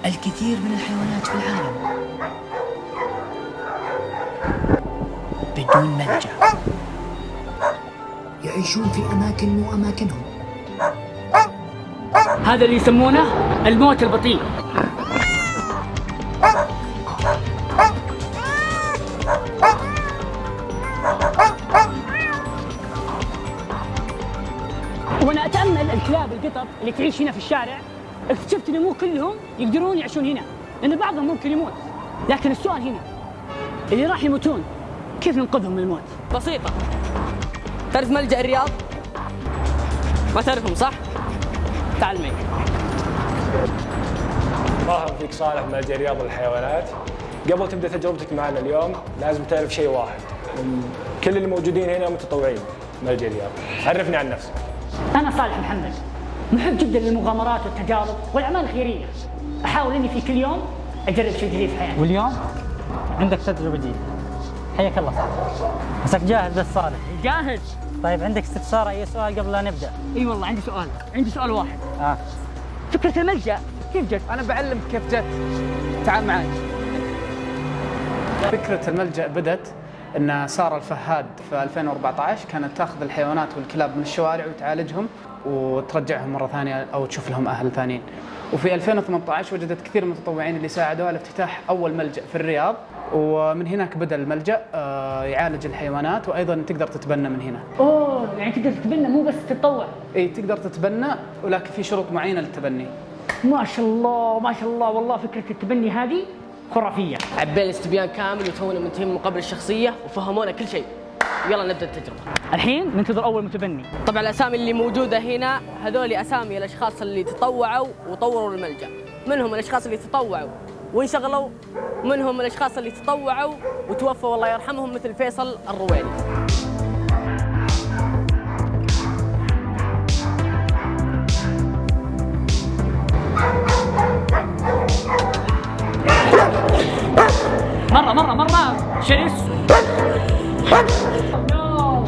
الكثير من الحيوانات في العالم بدون ملجأ، يعيشون في أماكن مو أماكنهم. هذا اللي يسمونه الموت البطيء. وانا اتامل الكلاب القطط اللي تعيش هنا في الشارع، اكتشفت انه مو كلهم يقدرون يعيشون هنا، لان بعضهم ممكن يموت. لكن السؤال هنا، اللي راح يموتون كيف ننقذهم من الموت؟ بسيطة. تعرف ملجأ الرياض؟ ما تعرفهم صح؟ تعال معي. مرحبا فيك صالح من ملجأ رياض للحيوانات. قبل تبدأ تجربتك معنا اليوم لازم تعرف شيء واحد، كل اللي موجودين هنا متطوعين ملجأ رياض. عرفني عن نفسك. انا صالح محمد، محب جدا للمغامرات والتجارب والاعمال الخيريه. احاول اني في كل يوم اجرب شيء جديد في حياتي. واليوم عندك تجربة جديدة. حياك الله صالح. مسك جاهز بس صالح؟ جاهز. طيب عندك استفسار أي سؤال قبل لا نبدأ؟ اي والله عندي سؤال واحد. فكرة الملجأ كيف جت؟ أنا بعلمك كيف جت. تعال معي. فكرة الملجأ بدت أن سارة الفهاد في 2014 كانت تأخذ الحيوانات والكلاب من الشوارع وتعالجهم وترجعهم مرة ثانية أو تشوف لهم أهل ثانيين. وفي 2018 وجدت كثير من المتطوعين اللي ساعدوها على افتتاح أول ملجأ في الرياض، ومن هناك بدأ الملجأ يعالج الحيوانات، وأيضا تقدر تتبنى من هنا. اوه، يعني تقدر تتبنى مو بس تتطوع؟ اي تقدر تتبنى، ولكن في شروط معينة للتبني. ما شاء الله ما شاء الله، والله فكرة التبني هذه خرافية. عبينا الاستبيان كامل وتونا منتهين من المقابلة الشخصية وفهمونا كل شيء. يلا نبدأ التجربة. الحين ننتظر أول متبني. طبعا الأسامي اللي موجودة هنا هذول أسامي الأشخاص اللي تطوعوا وطوروا الملجأ. منهم الأشخاص اللي تطوعوا وانشغلوا، منهم الأشخاص اللي تطوعوا وتوفوا الله يرحمهم، مثل فيصل الرويلي. مرة شرس. نو.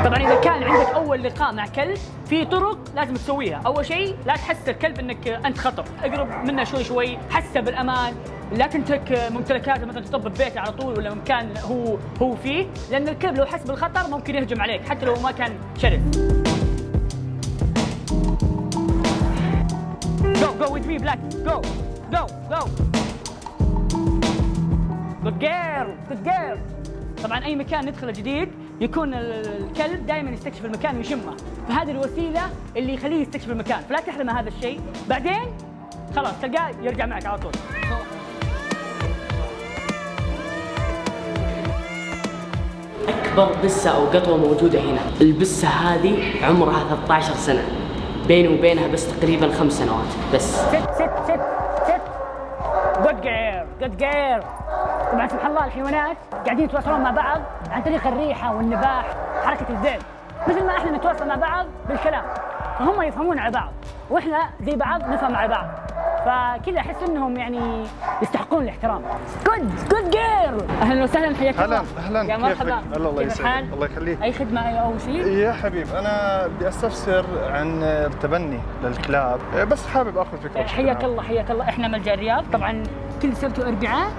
طبعا إذا كان عندك أول لقاء مع كلب، في طرق لازم تسويها. أول شيء لا تحس الكلب إنك أنت خطر، اقرب منه شوي، حسه بالأمان. لا تترك ممتلكاته مثلا تطب ببيته على طول ولا مكان هو فيه، لأن الكلب لو حس بالخطر ممكن يهجم عليك حتى لو ما كان شرس. Go with me black. Go. Good girl. طبعا اي مكان ندخله جديد يكون الكلب دائما يستكشف المكان ويشمه، فهذه الوسيله اللي يخليه يستكشف المكان، فلا تحرمه هذا الشيء. بعدين خلاص تلقاه يرجع معك على طول. أكبر بسة أو قطوة موجودة هنا، البسة هذه عمرها 13 سنة، بيني وبينها بس تقريبا 5 سنوات بس. ست. Good girl. طبعا سبحان الله الحيوانات قاعدين يتواصلون مع بعض عن طريق الريحة والنباح، حركة الذئب، مثل ما احنا نتواصل مع بعض بالكلام، فهم يفهمون على بعض واحنا زي بعض نفهم على بعض، فكذا احس انهم يعني يستحقون الاحترام. Good girl. اهلا وسهلا، حياك الله. اهلا يا مرحبا. الله يسعدك. الله يخليك. اي خدمة او شيء؟ يا حبيب انا بدي استفسر عن التبني للكلاب، بس حابب اخذ فكرة. حياك الله. احنا ملجأ الرياض، طبعا كل سبت واربعاء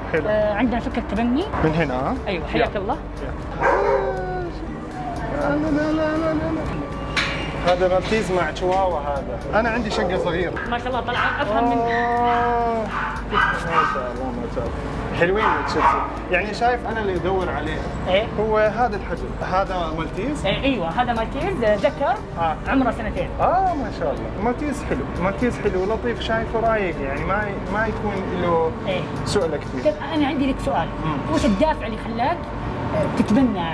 عندنا فكرة تبني من هنا. ايوه حياك الله. لا هذا مالتيز مع تشواوا. هذا انا عندي شقة صغيرة. ما شاء الله طلع افهم منك. ما شاء الله حلوين تشيلسي. يعني شايف انا اللي ادور عليه هو هذا الحجم. هذا مالتيز. ايوه هذا مالتيز ذكر عمره 2 سنين. ما شاء الله. مالتيز حلو لطيف، شايفه رايق، يعني ما يكون له سؤله كثير. طيب انا عندي لك سؤال، وش الدافع اللي خلاك تتبنى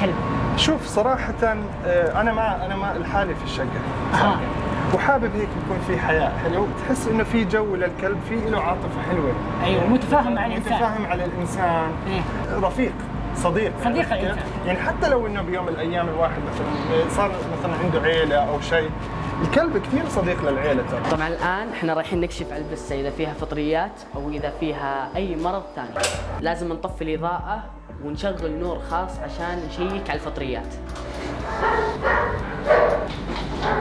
كلب؟ شوف صراحة أنا ما لحالي في الشقة، وحابب هيك يكون في حياة حلو، تحس إنه في جو للكلب، في له عاطفة حلوة. أيوه متفاهم مع الإنسان. متفاهم على الإنسان. رفيق صديق الإنسان. يعني حتى لو إنه بيوم من الأيام الواحد مثلا صار مثلا عنده عيلة أو شيء، الكلب كثير صديق للعيلة. طبعا الآن احنا رايحين نكشف على البسة إذا فيها فطريات أو إذا فيها أي مرض ثاني. لازم نطفي الإضاءة ونشغل نور خاص عشان نشيك على الفطريات.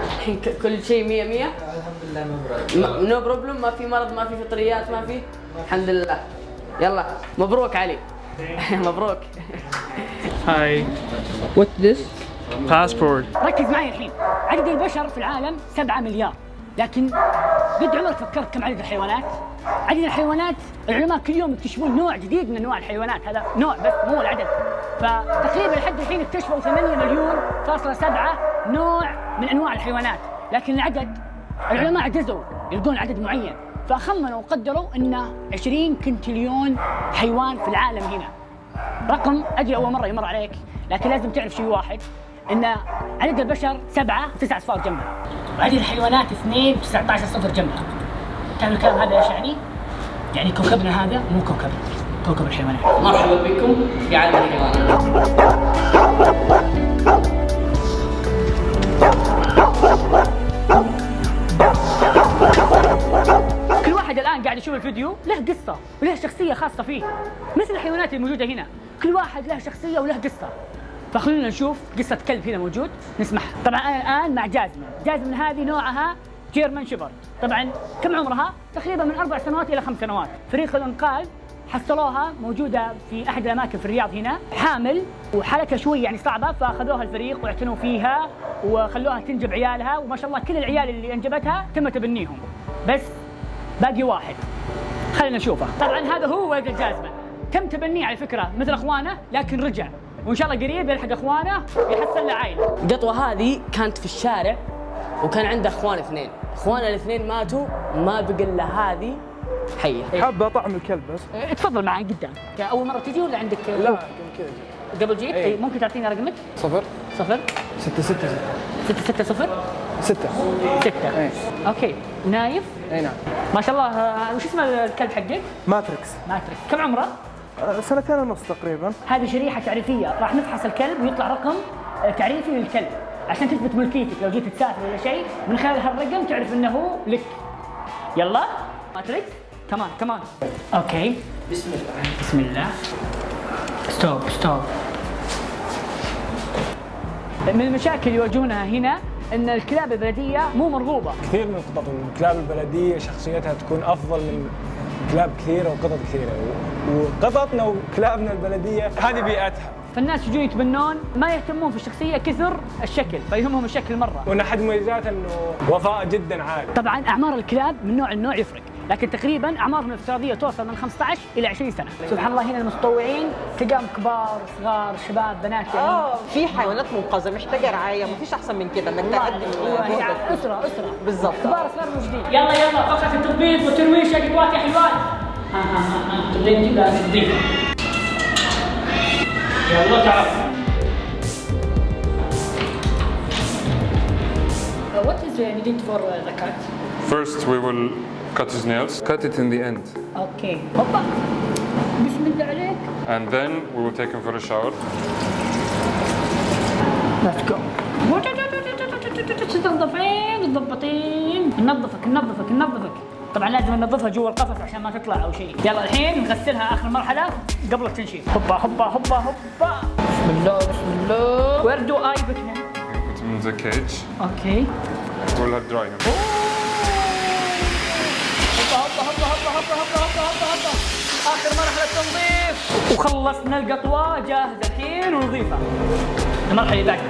الحين كل شيء 100 100. الحمد لله مبروك. نو بروبلم، ما في مرض، ما في فطريات، ما في. الحمد لله. يلا مبروك علي. مبروك. هاي وات ذس؟ باسبورت. ركز معي الحين، عدد البشر في العالم 7 مليار، لكن قد عمرك فكرت كم عدد الحيوانات؟ عدد الحيوانات العلماء كل يوم يكتشفون نوع جديد من انواع الحيوانات، هذا نوع بس مو العدد. فتقريبا لحد الحين اكتشفوا 8,000,000.7 نوع من انواع الحيوانات، لكن العدد العلماء عجزوا يلقون عدد معين، فخمنوا وقدروا ان 20 كنتليون حيوان في العالم هنا. رقم اجي اول مره يمر عليك، لكن لازم تعرف شيء واحد، ان عدد البشر 7 و9 صفار جنبها، وعدد الحيوانات 2 و19 صفر جنبها. تعرف الكلام هذا ايش يعني؟ يعني كوكبنا هذا مو كوكب، كوكب الحيوانات. مرحبا بكم في عالم الحيوانات. كل واحد الان قاعد يشوف الفيديو له قصه وله شخصيه خاصه فيه، مثل الحيوانات الموجوده هنا، كل واحد له شخصيه وله قصه. فخلونا نشوف قصه كلب هنا موجود نسمعها. طبعا انا الان مع جازمن هذه نوعها جيرمان شيبرد. طبعا كم عمرها؟ تقريبا من 4 سنوات الى 5 سنوات. فريق الانقاذ حصلوها موجوده في احد الاماكن في الرياض هنا، حامل وحالتها شوي يعني صعبه، فاخذوها الفريق واعتنوا فيها وخلوها تنجب عيالها، وما شاء الله كل العيال اللي انجبتها تم تبنيهم، بس باقي واحد. خلينا نشوفه. طبعا هذا هو ولد الجازمن، تم تبنيه على فكره مثل اخوانه، لكن رجع وان شاء الله قريب يلحق اخوانه ويحصل له عائله. القطوة هذه كانت في الشارع وكان عنده اخوان 2، اخوانه الاثنين ماتوا، ما بقى الا هذه حيه. حابة طعم الكلب بس. تفضل معي قدام. اول مره تجي ولا عندك؟ لا كذا قبل جيت؟ اي ممكن تعطيني رقمك؟ 0 0 6 6 6 6 0 6 6. اي اوكي. نايف؟ اي نعم. ما شاء الله. وش اسم الكلب حقك؟ ماتريكس. ماتريك. كم عمره؟ 2.5 سنين تقريبا. هذه شريحه تعريفيه، راح نفحص الكلب ويطلع رقم تعريفي للكلب عشان تثبت ملكيتك. لو جيت تسافر ولا شيء من خلال هالرقم تعرف انه لك. يلا ماتريكس. كمان. اوكي. بسم الله. ستوب. من المشاكل اللي يواجهونها هنا ان الكلاب البلديه مو مرغوبه. كثير من القطط والكلاب البلديه شخصيتها تكون افضل من كلاب كثيره وقطط كثيره، وقططنا وكلابنا البلديه هذه بيئتها. فالناس يجون يتبنون ما يهتمون في الشخصيه كثر الشكل، فيهمهم الشكل مره. وان احد مميزاته انه وفاء جدا عالي. طبعا اعمار الكلاب من نوع لنوع يفرق، لكن تقريبا اعمارهم الافتراضيه توصل من 15 الى 20 سنه. سبحان الله هنا المتطوعين تلقاهم كبار صغار شباب بنات يعني. في حيوانات منقذة محتاجة رعاية، مفيش أحسن من كده إنك تقدم جهدك. اسره بالظبط. كبار صغار موجودين. يلا فقط التطبيق والترويش يا قطوات يا حلوات. تبغين نجيب لها تطبيق. يلا تعال. What is needed for the cat? First, we will cut his nails. Cut it in the end. Okay. هوبا. بسم الله عليك. And then we will take him for a shower. Let's go. تنظفين تضبطين. ننظفك. طبعا لازم ننظفها جوا القفص عشان ما تطلع او شيء. يلا الحين نغسلها اخر مرحله قبل التنشيف. هوبا. بسم الله. Where do I put him? Put him in the cage. Okay. We'll have dry him. هوبا. اخر مرحله تنظيف وخلصنا القطوه جاهزه الحين ونضيفها. المرحله اللي بعدها.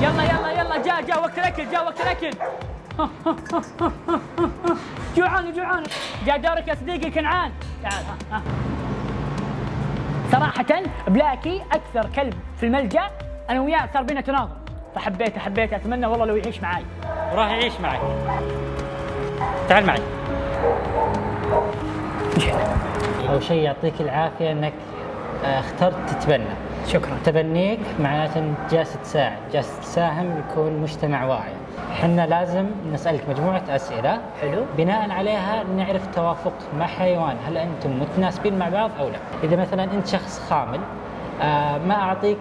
يلا جاء وقت الاكل. جوعان. جاء دورك يا صديقي كنعان. تعال ها. صراحة بلاكي أكثر كلب في الملجأ، أنا وياه صار بينا تناظر، فحبيته أتمنى والله لو يعيش معاي. وراح يعيش معك. تعال معي. أول شيء يعطيك العافية أنك اخترت تتبنى. شكرا. تبنيك معناته أنك جالس تساعد، جالس تساهم يكون مجتمع واعي. حنا لازم نسألك مجموعة أسئلة حلو بناء عليها نعرف توافق مع حيوان، هل أنتم متناسبين مع بعض أو لا. إذا مثلا أنت شخص خامل ما أعطيك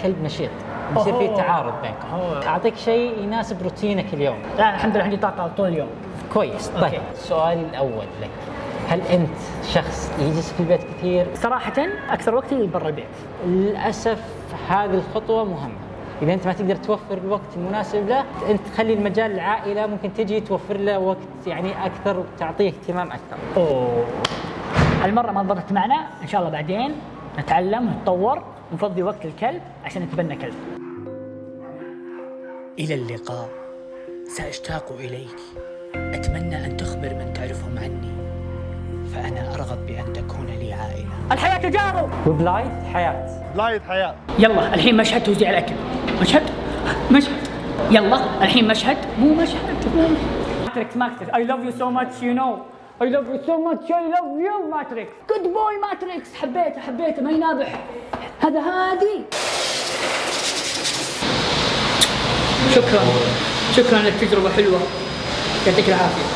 كلب نشيط، يصير في تعارض بينكم. أعطيك شيء يناسب روتينك اليوم. لا الحمد لله عندي طاقة طول اليوم. كويس. طيب سؤالي الأول لك، هل أنت شخص يجلس في البيت كثير؟ صراحة أكثر وقتي برا البيت. للأسف هذه الخطوة مهمة. اذا انت ما تقدر توفر الوقت المناسب له، انت تخلي المجال العائله، ممكن تجي توفر له وقت يعني اكثر وتعطيه اهتمام اكثر. اوه هالمره ما ضبطت معنا، ان شاء الله بعدين نتعلم ونتطور ونفضي وقت الكلب عشان نتبنى كلب. إلى اللقاء. سأشتاق إليك. أتمنى أن تخبر من تعرفهم عني، فأنا أرغب بأن تكون لي عائلة. الحياه تجارب. وبلايد حياه. بلايد حياه. يلا الحين مشهد توزيع الاكل. مشهد. يلا الحين مشهد مو مشهد. ماتريكس I love you so much you know. I love you so much. I love you ماتريكس. Good boy ماتريكس. حبيته ما ينابح. هذا هادي. شكرا للتجربة حلوة. يعطيك العافية.